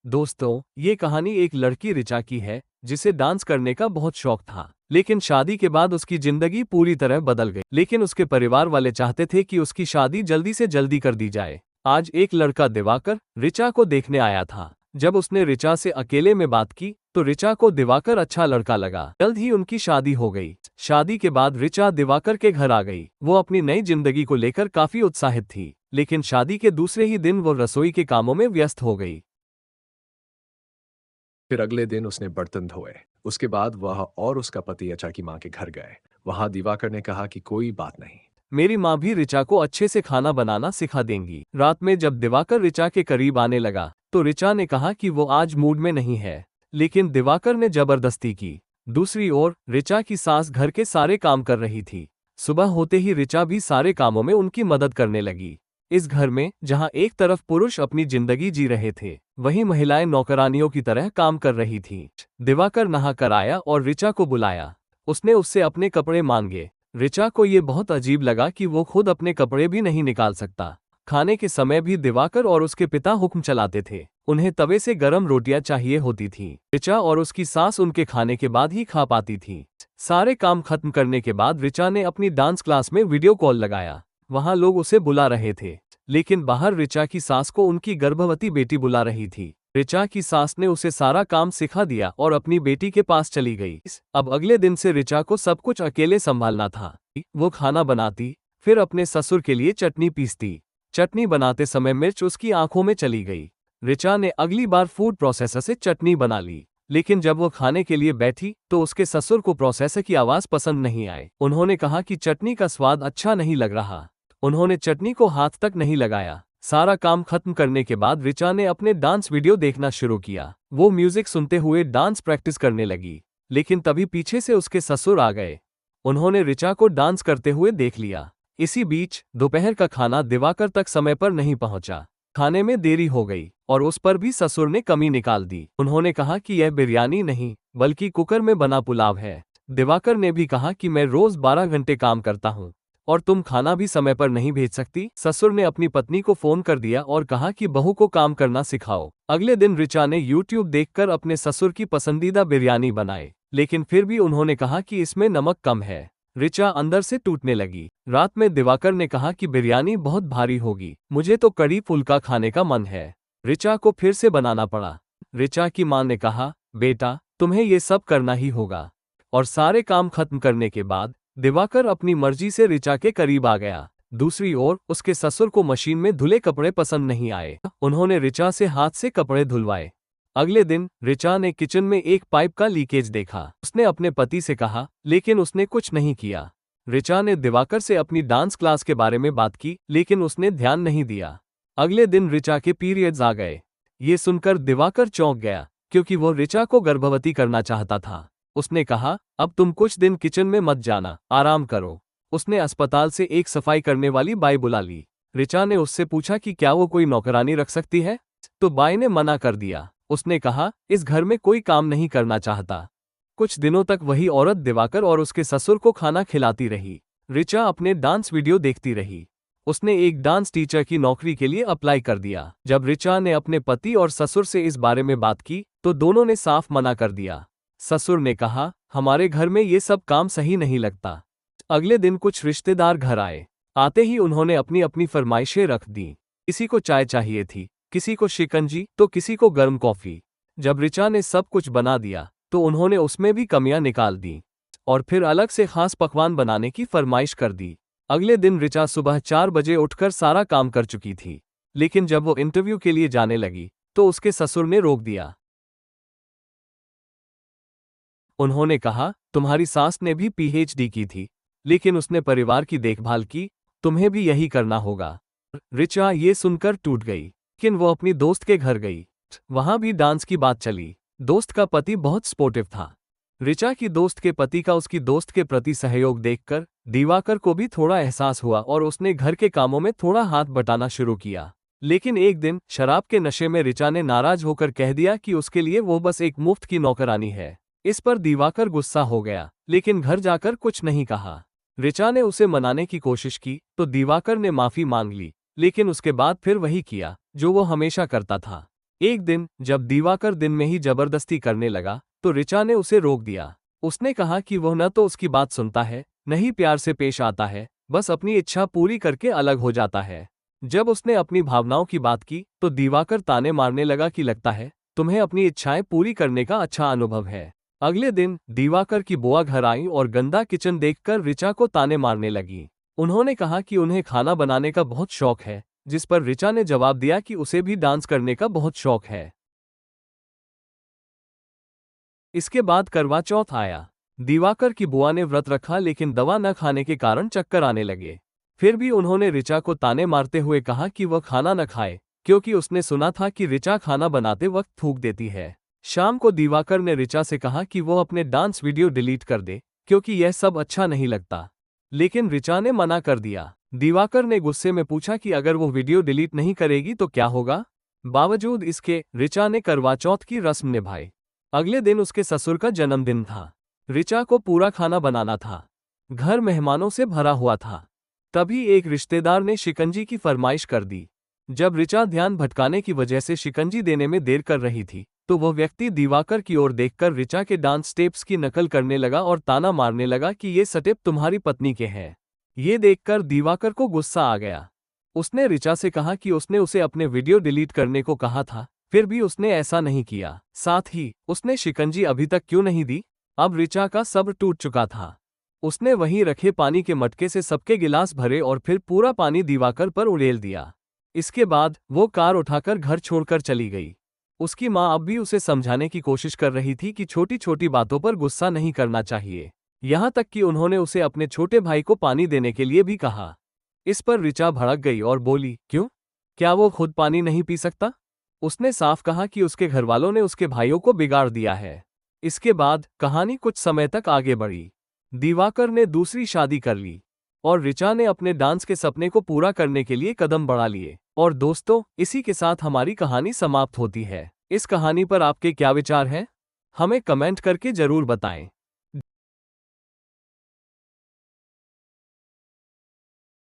दोस्तों, ये कहानी एक लड़की रिचा की है जिसे डांस करने का बहुत शौक था। लेकिन शादी के बाद उसकी जिंदगी पूरी तरह बदल गई। लेकिन उसके परिवार वाले चाहते थे कि उसकी शादी जल्दी से जल्दी कर दी जाए। आज एक लड़का दिवाकर रिचा को देखने आया था। जब उसने रिचा से अकेले में बात की तो रिचा को दिवाकर अच्छा लड़का लगा। जल्द ही उनकी शादी हो गई। शादी के बाद रिचा दिवाकर के घर आ गई। वो अपनी नई जिंदगी को लेकर काफी उत्साहित थी। लेकिन शादी के दूसरे ही दिन वो रसोई के कामों में व्यस्त हो गई। फिर अगले दिन उसने बर्तन धोए। उसके बाद वह और उसका पति अचा की माँ के घर गए। वहां दिवाकर ने कहा कि कोई बात नहीं। मेरी माँ भी रिचा को अच्छे से खाना बनाना सिखा देंगी। रात में जब दिवाकर रिचा के करीब आने लगा तो रिचा ने कहा कि वो आज मूड में नहीं है। लेकिन दिवाकर ने जबरदस्ती की। दूसरी ओर रिचा की सास घर के सारे काम कर रही थी। सुबह होते ही रिचा भी सारे कामों में उनकी मदद करने लगी। इस घर में जहाँ एक तरफ पुरुष अपनी जिंदगी जी रहे थे, वहीं महिलाएं नौकरानियों की तरह काम कर रही थीं। दिवाकर नहा कर आया और रिचा को बुलाया। उसने उससे अपने कपड़े मांगे। रिचा को ये बहुत अजीब लगा कि वो खुद अपने कपड़े भी नहीं निकाल सकता। खाने के समय भी दिवाकर और उसके पिता हुक्म चलाते थे। उन्हें तवे से गरम रोटियां चाहिए होती थीं। रिचा और उसकी सास उनके खाने के बाद ही खा पाती थीं। सारे काम खत्म करने के बाद रिचा ने अपनी डांस क्लास में वीडियो कॉल लगाया। वहां लोग उसे बुला रहे थे। लेकिन बाहर रिचा की सास को उनकी गर्भवती बेटी बुला रही थी। रिचा की सास ने उसे सारा काम सिखा दिया और अपनी बेटी के पास चली गई। अब अगले दिन से रिचा को सब कुछ अकेले संभालना था। वो खाना बनाती, फिर अपने ससुर के लिए चटनी पीसती। चटनी बनाते समय मिर्च उसकी आंखों में चली गई। रिचा ने अगली बार फूड प्रोसेसर से चटनी बना ली। लेकिन जब वो खाने के लिए बैठी तो उसके ससुर को प्रोसेसर की आवाज पसंद नहीं आई। उन्होंने कहा कि चटनी का स्वाद अच्छा नहीं लग रहा। उन्होंने चटनी को हाथ तक नहीं लगाया। सारा काम खत्म करने के बाद रिचा ने अपने डांस वीडियो देखना शुरू किया। वो म्यूजिक सुनते हुए डांस प्रैक्टिस करने लगी। लेकिन तभी पीछे से उसके ससुर आ गए। उन्होंने रिचा को डांस करते हुए देख लिया। इसी बीच दोपहर का खाना दिवाकर तक समय पर नहीं पहुंचा। खाने में देरी हो गई और उस पर भी ससुर ने कमी निकाल दी। उन्होंने कहा कि यह बिरयानी नहीं बल्कि कुकर में बना पुलाव है। दिवाकर ने भी कहा कि मैं रोज 12 घंटे काम करता हूँ और तुम खाना भी समय पर नहीं भेज सकती। ससुर ने अपनी पत्नी को फोन कर दिया और कहा कि बहू को काम करना सिखाओ। अगले दिन रिचा ने YouTube देखकर अपने ससुर की पसंदीदा बिरयानी बनाए। लेकिन फिर भी उन्होंने कहा कि इसमें नमक कम है। रिचा अंदर से टूटने लगी। रात में दिवाकर ने कहा कि बिरयानी बहुत भारी होगी, मुझे तो कड़ी फुल्का खाने का मन है। रिचा को फिर से बनाना पड़ा। रिचा की मां ने कहा, बेटा तुम्हें ये सब करना ही होगा। और सारे काम खत्म करने के बाद दिवाकर अपनी मर्जी से रिचा के करीब आ गया। दूसरी ओर उसके ससुर को मशीन में धुले कपड़े पसंद नहीं आए। उन्होंने रिचा से हाथ से कपड़े धुलवाए। अगले दिन रिचा ने किचन में एक पाइप का लीकेज देखा। उसने अपने पति से कहा, लेकिन उसने कुछ नहीं किया। रिचा ने दिवाकर से अपनी डांस क्लास के बारे में बात की, लेकिन उसने ध्यान नहीं दिया। अगले दिन रिचा के पीरियड्स आ गए। ये सुनकर दिवाकर चौंक गया, क्योंकि वो रिचा को गर्भवती करना चाहता था। उसने कहा, अब तुम कुछ दिन किचन में मत जाना, आराम करो। उसने अस्पताल से एक सफाई करने वाली बाई बुला ली। रिचा ने उससे पूछा कि क्या वो कोई नौकरानी रख सकती है, तो बाई ने मना कर दिया। उसने कहा, इस घर में कोई काम नहीं करना चाहता। कुछ दिनों तक वही औरत दिवाकर और उसके ससुर को खाना खिलाती रही। रिचा अपने डांस वीडियो देखती रही। उसने एक डांस टीचर की नौकरी के लिए अप्लाई कर दिया। जब रिचा ने अपने पति और ससुर से इस बारे में बात की तो दोनों ने साफ मना कर दिया। ससुर ने कहा, हमारे घर में ये सब काम सही नहीं लगता। अगले दिन कुछ रिश्तेदार घर आए। आते ही उन्होंने अपनी अपनी फरमाइशें रख दी। किसी को चाय चाहिए थी, किसी को शिकंजी तो किसी को गर्म कॉफी। जब रिचा ने सब कुछ बना दिया तो उन्होंने उसमें भी कमियां निकाल दी और फिर अलग से खास पकवान बनाने की फरमाइश कर दी। अगले दिन रिचा सुबह 4 बजे उठकर सारा काम कर चुकी थी। लेकिन जब वो इंटरव्यू के लिए जाने लगी तो उसके ससुर ने रोक दिया। उन्होंने कहा, तुम्हारी सास ने भी PhD की थी, लेकिन उसने परिवार की देखभाल की, तुम्हें भी यही करना होगा। रिचा ये सुनकर टूट गई। लेकिन वो अपनी दोस्त के घर गई। वहां भी डांस की बात चली। दोस्त का पति बहुत सपोर्टिव था। रिचा की दोस्त के पति का उसकी दोस्त के प्रति सहयोग देखकर दिवाकर को भी थोड़ा एहसास हुआ और उसने घर के कामों में थोड़ा हाथ बटाना शुरू किया। लेकिन एक दिन शराब के नशे में रिचा ने नाराज होकर कह दिया कि उसके लिए वो बस एक मुफ्त की नौकरानी है। इस पर दिवाकर गुस्सा हो गया, लेकिन घर जाकर कुछ नहीं कहा। रिचा ने उसे मनाने की कोशिश की तो दिवाकर ने माफी मांग ली, लेकिन उसके बाद फिर वही किया जो वो हमेशा करता था। एक दिन जब दिवाकर दिन में ही जबरदस्ती करने लगा तो ऋचा ने उसे रोक दिया। उसने कहा कि वह न तो उसकी बात सुनता है, न ही प्यार से पेश आता है, बस अपनी इच्छा पूरी करके अलग हो जाता है। जब उसने अपनी भावनाओं की बात की तो दिवाकर ताने मारने लगा कि लगता है तुम्हें अपनी इच्छाएं पूरी करने का अच्छा अनुभव है। अगले दिन दिवाकर की बुआ घर आई और गंदा किचन देखकर ऋचा को ताने मारने लगी। उन्होंने कहा कि उन्हें खाना बनाने का बहुत शौक है, जिस पर ऋचा ने जवाब दिया कि उसे भी डांस करने का बहुत शौक है। इसके बाद करवा चौथ आया। दिवाकर की बुआ ने व्रत रखा लेकिन दवा न खाने के कारण चक्कर आने लगे। फिर भी उन्होंने ऋचा को ताने मारते हुए कहा कि वह खाना न खाए, क्योंकि उसने सुना था कि ऋचा खाना बनाते वक्त थूक देती है। शाम को दिवाकर ने ऋचा से कहा कि वो अपने डांस वीडियो डिलीट कर दे, क्योंकि यह सब अच्छा नहीं लगता। लेकिन ऋचा ने मना कर दिया। दिवाकर ने गुस्से में पूछा कि अगर वो वीडियो डिलीट नहीं करेगी तो क्या होगा। बावजूद इसके ऋचा ने करवा चौथ की रस्म निभाई। अगले दिन उसके ससुर का जन्मदिन था। ऋचा को पूरा खाना बनाना था। घर मेहमानों से भरा हुआ था। तभी एक रिश्तेदार ने शिकंजी की फरमाइश कर दी। जब ऋचा ध्यान भटकाने की वजह से शिकंजी देने में देर कर रही थी तो वह व्यक्ति दिवाकर की ओर देखकर ऋचा के डांस स्टेप्स की नकल करने लगा और ताना मारने लगा कि ये स्टेप तुम्हारी पत्नी के हैं। ये देखकर दिवाकर को गुस्सा आ गया। उसने ऋचा से कहा कि उसने उसे अपने वीडियो डिलीट करने को कहा था, फिर भी उसने ऐसा नहीं किया। साथ ही उसने शिकंजी अभी तक क्यों नहीं दी। अब ऋचा का सब्र टूट चुका था। उसने वहीं रखे पानी के मटके से सबके गिलास भरे और फिर पूरा पानी दिवाकर पर उड़ेल दिया। इसके बाद वो कार उठाकर घर छोड़कर चली गई। उसकी माँ अब भी उसे समझाने की कोशिश कर रही थी कि छोटी छोटी बातों पर गुस्सा नहीं करना चाहिए। यहाँ तक कि उन्होंने उसे अपने छोटे भाई को पानी देने के लिए भी कहा। इस पर ऋचा भड़क गई और बोली, क्यों? क्या वो खुद पानी नहीं पी सकता? उसने साफ कहा कि उसके घरवालों ने उसके भाइयों को बिगाड़ दिया है। इसके बाद कहानी कुछ समय तक आगे बढ़ी। दिवाकर ने दूसरी शादी कर ली और ऋचा ने अपने डांस के सपने को पूरा करने के लिए कदम बढ़ा लिए। और दोस्तों, इसी के साथ हमारी कहानी समाप्त होती है। इस कहानी पर आपके क्या विचार हैं? हमें कमेंट करके जरूर बताएं।